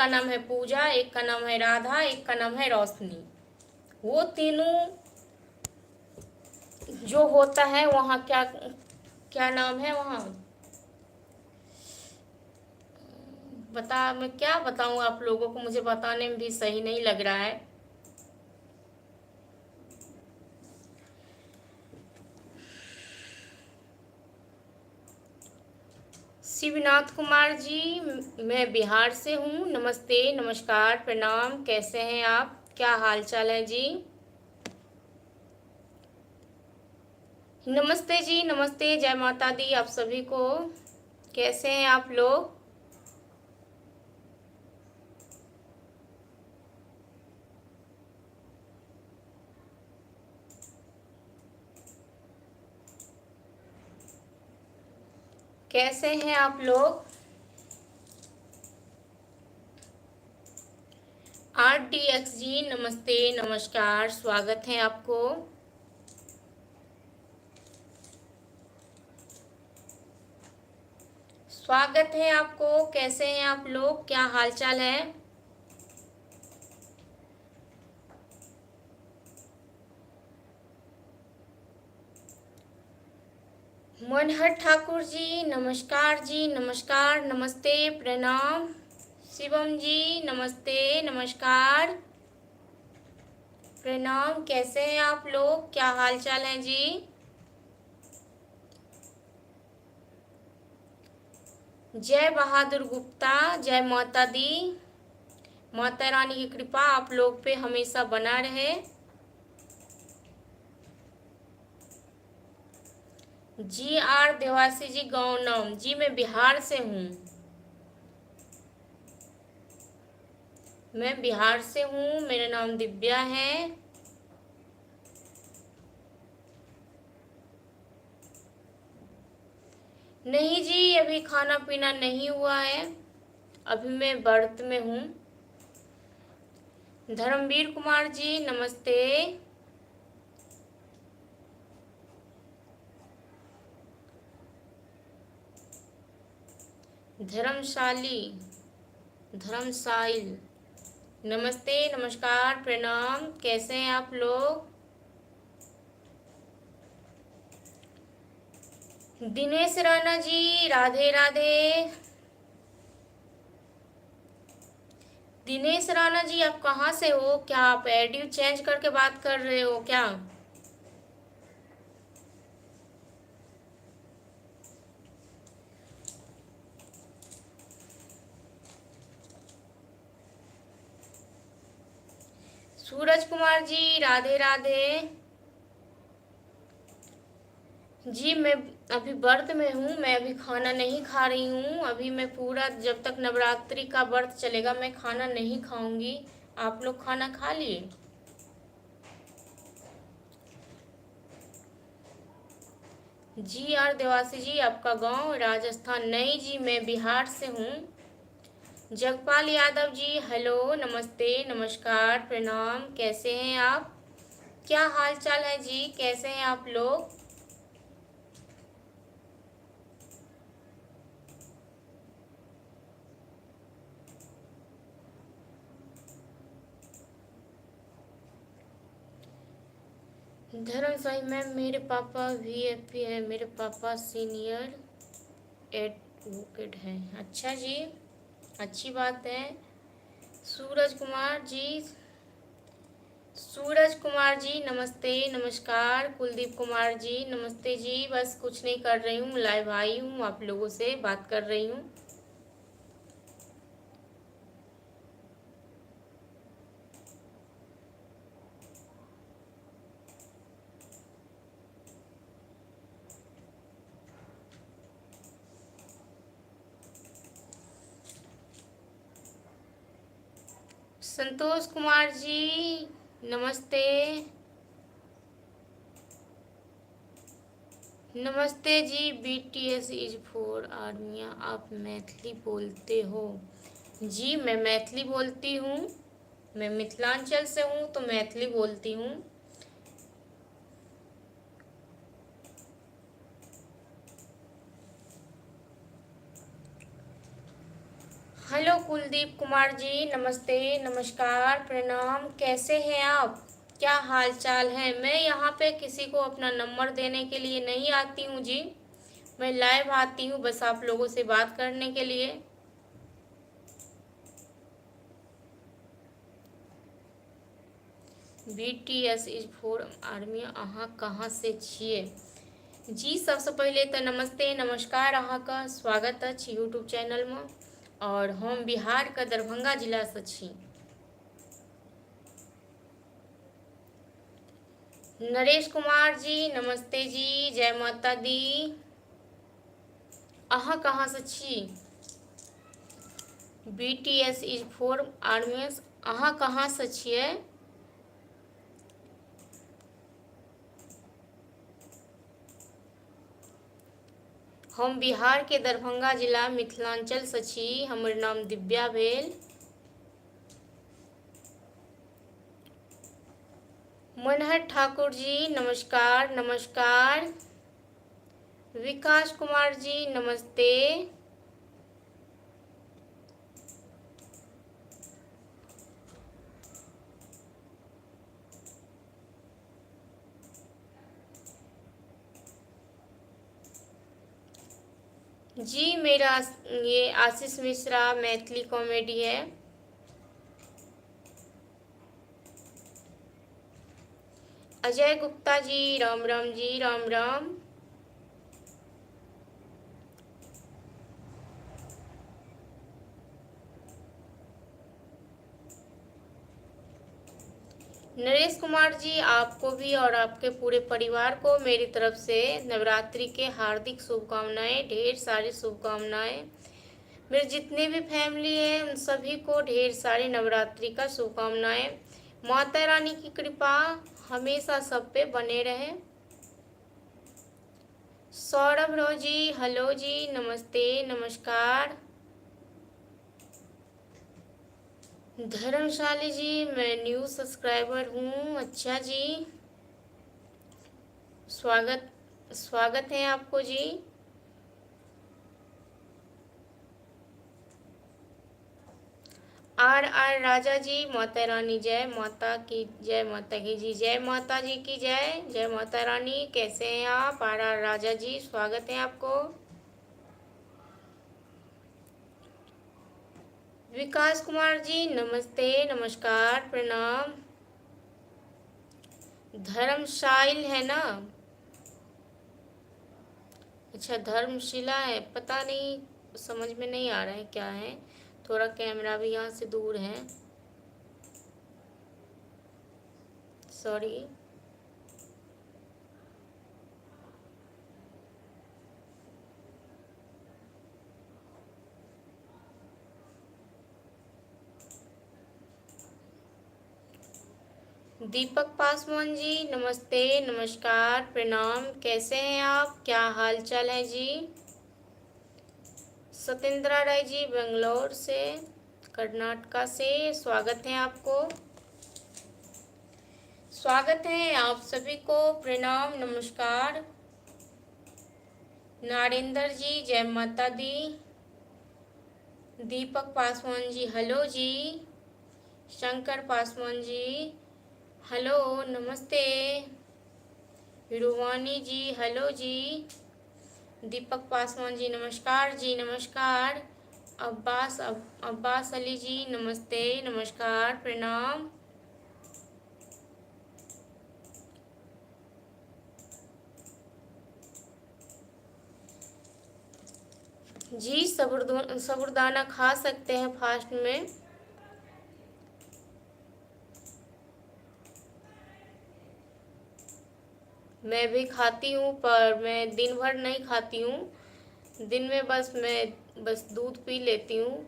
का नाम है पूजा, एक का नाम है राधा, एक का नाम है रोशनी। वो तीनों जो होता है वहाँ क्या क्या नाम है वहाँ, मैं क्या बताऊँ आप लोगों को, मुझे बताने में भी सही नहीं लग रहा है। शिवनाथ कुमार जी, मैं बिहार से हूँ। नमस्ते, नमस्कार, प्रणाम, कैसे हैं आप, क्या हाल चाल है जी। नमस्ते जी, नमस्ते, जय माता दी आप सभी को। कैसे हैं आप लोग। कैसे हैं आप लोग। RDX जी, नमस्ते, नमस्कार, स्वागत है आपको। स्वागत है आपको, कैसे हैं आप लोग, क्या हाल चाल है। मनहर ठाकुर जी, नमस्कार जी, नमस्कार, नमस्ते, प्रणाम। शिवम जी, नमस्ते, नमस्कार, प्रणाम, कैसे हैं आप लोग, क्या हाल चाल है जी। जय बहादुर गुप्ता, जय माता दी। माता रानी की कृपा आप लोग पे हमेशा बना रहे। GR देवासी जी, गौनम जी, मैं बिहार से हूँ। मैं बिहार से हूँ, मेरा नाम दिव्या है। नहीं जी, अभी खाना पीना नहीं हुआ है, अभी मैं व्रत में हूँ। धर्मवीर कुमार जी, नमस्ते। धर्मशाली, धर्मशाइल, नमस्ते, नमस्कार, प्रणाम, कैसे हैं आप लोग। दिनेश राणा जी, राधे राधे। दिनेश राणा जी, आप कहाँ से हो, क्या आप एडियो चेंज करके बात कर रहे हो क्या। सूरज कुमार जी, राधे राधे। जी मैं अभी व्रत में हूँ, मैं अभी खाना नहीं खा रही हूँ, अभी मैं पूरा जब तक नवरात्रि का व्रत चलेगा मैं खाना नहीं खाऊंगी। आप लोग खाना खा लिए। GR देवासी जी, आपका गांव राजस्थान। नहीं जी, मैं बिहार से हूँ। जगपाल यादव जी, हेलो, नमस्ते, नमस्कार, प्रणाम, कैसे हैं आप, क्या हाल चाल है जी, कैसे हैं आप लोग। धर्म साई मैम, मेरे पापा VFP है, मेरे पापा सीनियर एडवोकेट हैं। अच्छा जी, अच्छी बात है। सूरज कुमार जी, सूरज कुमार जी, नमस्ते, नमस्कार। कुलदीप कुमार जी, नमस्ते जी। बस कुछ नहीं कर रही हूँ, लाइव आई हूँ, आप लोगों से बात कर रही हूँ। संतोष कुमार जी, नमस्ते, नमस्ते जी। BTS इज फॉर आर्मिया, आप मैथिली बोलते हो। जी मैं मैथिली बोलती हूँ, मैं मिथिलांचल से हूँ तो मैथिली बोलती हूँ। हेलो कुलदीप कुमार जी, नमस्ते, नमस्कार, प्रणाम। कैसे हैं आप? क्या हाल चाल है? मैं यहाँ पे किसी को अपना नंबर देने के लिए नहीं आती हूँ जी। मैं लाइव आती हूँ बस आप लोगों से बात करने के लिए। BTS इज फॉर आर्मी, अहाँ कहाँ से छिए? जी सबसे पहले तो नमस्ते नमस्कार, अहाँ का स्वागत अछि यूट्यूब चैनल में। और हम बिहार का दरभंगा जिला से छी। नरेश कुमार जी, नमस्ते जी, जय माता दी। अहाँ कहाँ से छी? BTS इज फॉर आर्मी, अहाँ कहाँ से छिए? हम बिहार के दरभंगा जिला मिथिलांचल से छी। हमर नाम दिव्या भेल। मनहर ठाकुर जी, नमस्कार नमस्कार। विकास कुमार जी, नमस्ते। जी मेरा ये आशीष मिश्रा मैथिली कॉमेडी है। अजय गुप्ता जी, राम राम जी, राम राम। नरेश कुमार जी, आपको भी और आपके पूरे परिवार को मेरी तरफ से नवरात्रि के हार्दिक शुभकामनाएं, ढेर सारी शुभकामनाएं। मेरे जितने भी फैमिली है उन सभी को ढेर सारी नवरात्रि का शुभकामनाएं। माता रानी की कृपा हमेशा सब पे बने रहे। सौरभ रो जी, हेलो जी, नमस्ते नमस्कार। धर्मशाली जी, मैं न्यू सब्सक्राइबर हूँ। अच्छा जी, स्वागत स्वागत है आपको जी। आर आर राजा जी, माता रानी जय माता की, जय माता की जी, जय माता जी की जय, जय माता रानी। कैसे हैं आप? आर आर राजा जी, स्वागत है आपको। विकास कुमार जी, नमस्ते नमस्कार, प्रणाम। धर्मशाइल है ना? अच्छा, धर्मशिला है, पता नहीं, समझ में नहीं आ रहा है क्या है। थोड़ा कैमरा भी यहाँ से दूर है, सॉरी। दीपक पासवान जी, नमस्ते नमस्कार, प्रणाम। कैसे हैं आप? क्या हाल चाल है जी? सत्येंद्रा राय जी, बेंगलोर से, कर्नाटका से, स्वागत है आपको। स्वागत है आप सभी को, प्रणाम नमस्कार। नारेंद्र जी, जय माता दी। दीपक पासवान जी, हेलो जी। शंकर पासवान जी, हेलो नमस्ते। रूवानी जी, हेलो जी। दीपक पासवान जी, नमस्कार जी, नमस्कार। अब्बास अली जी, नमस्ते नमस्कार, प्रणाम। जी साबूदाना खा सकते हैं फास्ट में। मैं भी खाती हूँ पर मैं दिन भर नहीं खाती हूँ। दिन में बस दूध पी लेती हूँ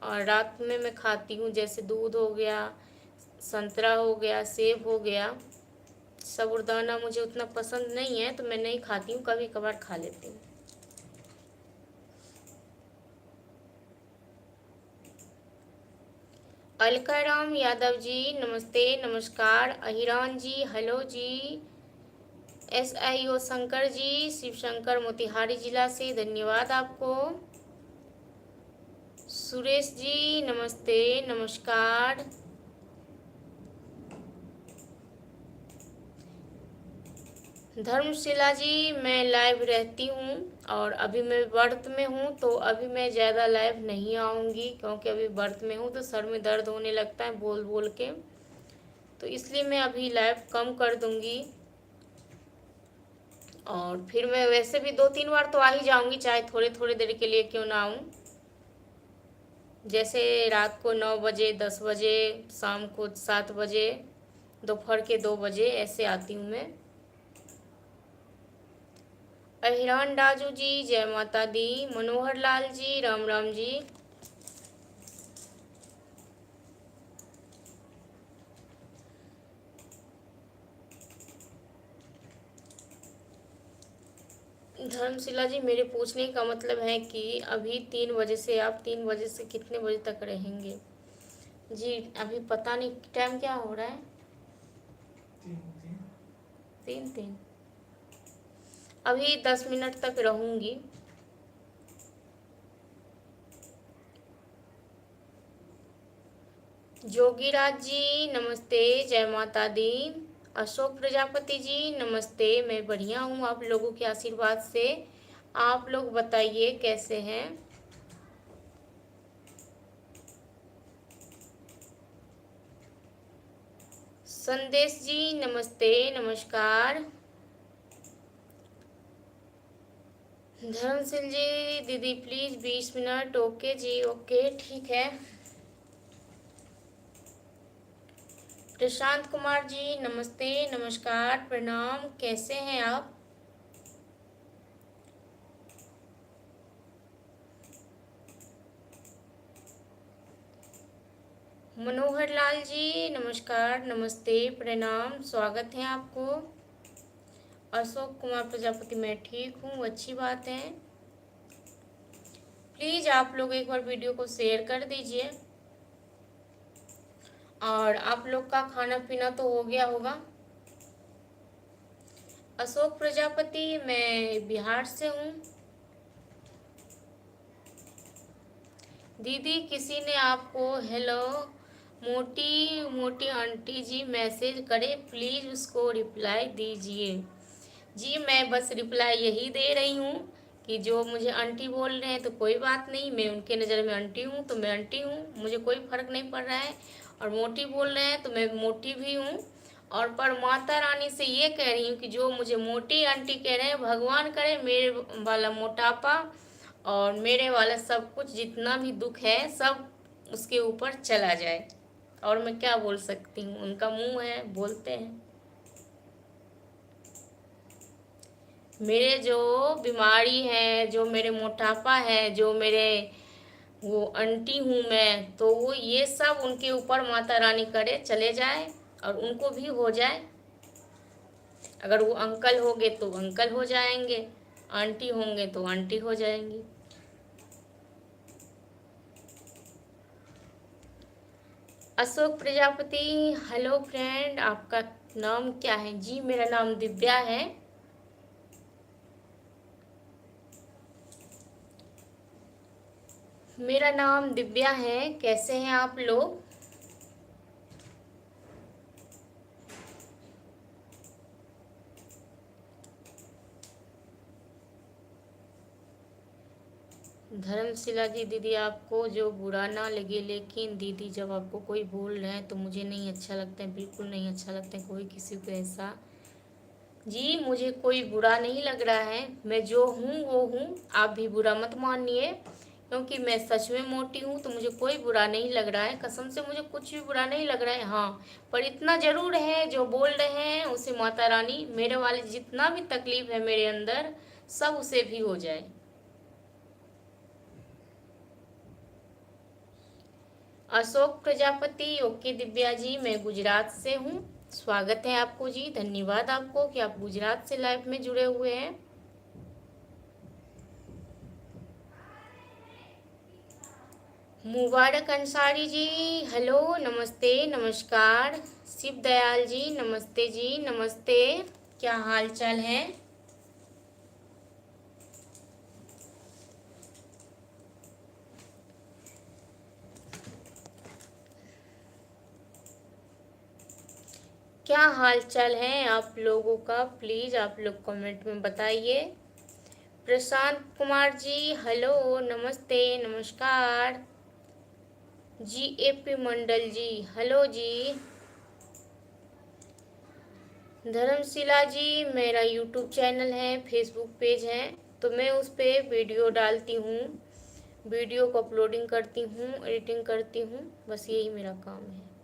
और रात में मैं खाती हूँ, जैसे दूध हो गया, संतरा हो गया, सेब हो गया। साबूदाना मुझे उतना पसंद नहीं है तो मैं नहीं खाती हूँ, कभी कभार खा लेती हूँ। अलकाराम यादव जी, नमस्ते नमस्कार। अहिरान जी, हेलो जी। SIO शंकर जी, शिव शंकर मोतिहारी जिला से, धन्यवाद आपको। सुरेश जी नमस्ते, नमस्कार। धर्मशिला जी मैं लाइव रहती हूँ और अभी मैं व्रत में हूँ, तो अभी मैं ज़्यादा लाइव नहीं आऊँगी क्योंकि अभी व्रत में हूँ तो सर में दर्द होने लगता है बोल बोल के, तो इसलिए मैं अभी लाइव कम कर दूँगी। और फिर मैं वैसे भी 2-3 बार तो आ ही जाऊँगी, चाहे थोड़े थोड़े देर के लिए क्यों ना आऊँ। जैसे रात को 9 बजे, 10 बजे, शाम को 7 बजे, दोपहर के 2 बजे ऐसे आती हूँ मैं। अहिरान राजू जी जय माता दी। मनोहर लाल जी राम राम जी। धर्मशिला जी मेरे पूछने का मतलब है कि अभी 3 बजे से आप 3 बजे से कितने बजे तक रहेंगे? जी अभी पता नहीं टाइम क्या हो रहा है। 3-3 अभी 10 मिनट तक रहूंगी। जोगीराज जी नमस्ते, जय माता दी। अशोक प्रजापति जी नमस्ते, मैं बढ़िया हूँ आप लोगों के आशीर्वाद से। आप लोग बताइए कैसे हैं? संदेश जी नमस्ते, नमस्कार। धर्मशील जी दीदी प्लीज़ 20 मिनट। ओके जी ओके ठीक है। प्रशांत कुमार जी नमस्ते, नमस्कार, प्रणाम, कैसे हैं आप? मनोहर लाल जी नमस्कार, नमस्ते, प्रणाम, स्वागत है आपको। अशोक कुमार प्रजापति मैं ठीक हूँ, अच्छी बात है। प्लीज़ आप लोग एक बार वीडियो को शेयर कर दीजिए। और आप लोग का खाना पीना तो हो गया होगा। अशोक प्रजापति मैं बिहार से हूँ। दीदी किसी ने आपको हेलो मोटी मोटी आंटी जी मैसेज करे, प्लीज़ उसको रिप्लाई दीजिए। जी मैं बस रिप्लाई यही दे रही हूँ कि जो मुझे आंटी बोल रहे हैं तो कोई बात नहीं, मैं उनके नज़र में आंटी हूँ तो मैं आंटी हूँ, मुझे कोई फ़र्क नहीं पड़ रहा है। और मोटी बोल रहे हैं तो मैं मोटी भी हूँ। और पर माता रानी से ये कह रही हूँ कि जो मुझे मोटी आंटी कह रहे हैं, भगवान करे मेरे वाला मोटापा और मेरे वाला सब कुछ जितना भी दुख है सब उसके ऊपर चला जाए। और मैं क्या बोल सकती हूँ, उनका मुंह है, बोलते हैं। मेरे जो बीमारी है, जो मेरे मोटापा है, जो मेरे वो आंटी हूँ मैं, तो वो ये सब उनके ऊपर माता रानी करे चले जाए और उनको भी हो जाए। अगर वो अंकल होंगे तो अंकल हो जाएंगे, आंटी होंगे तो आंटी हो जाएंगी। अशोक प्रजापति हेलो फ्रेंड, आपका नाम क्या है? जी मेरा नाम दिव्या है। मेरा नाम दिव्या है, कैसे हैं आप लोग? धर्मशिला जी दीदी आपको जो बुरा ना लगे, लेकिन दीदी जब आपको कोई बोल रहे हैं तो मुझे नहीं अच्छा लगता है, बिल्कुल नहीं अच्छा लगता है कोई किसी को ऐसा। जी मुझे कोई बुरा नहीं लग रहा है, मैं जो हूँ वो हूँ, आप भी बुरा मत मानिए क्योंकि मैं सच में मोटी हूँ तो मुझे कोई बुरा नहीं लग रहा है, कसम से मुझे कुछ भी बुरा नहीं लग रहा है। हाँ पर इतना ज़रूर है जो बोल रहे हैं उसे माता रानी मेरे वाले जितना भी तकलीफ है मेरे अंदर सब उसे भी हो जाए। अशोक प्रजापति ओके दिव्या जी मैं गुजरात से हूँ, स्वागत है आपको जी, धन्यवाद आपको कि आप गुजरात से लाइव में जुड़े हुए हैं। मुबारक अंसारी जी हेलो नमस्ते, नमस्कार। शिव दयाल जी नमस्ते जी, नमस्ते, क्या हाल चाल है? क्या हाल चाल है आप लोगों का, प्लीज़ आप लोग कमेंट में बताइए। प्रशांत कुमार जी हेलो, नमस्ते नमस्कार। GAP मंडल जी हेलो जी। धर्मशिला जी, मेरा यूट्यूब चैनल है, फेसबुक पेज है, तो मैं उस पर वीडियो डालती हूँ, वीडियो को अपलोडिंग करती हूँ, एडिटिंग करती हूँ, बस यही मेरा काम है।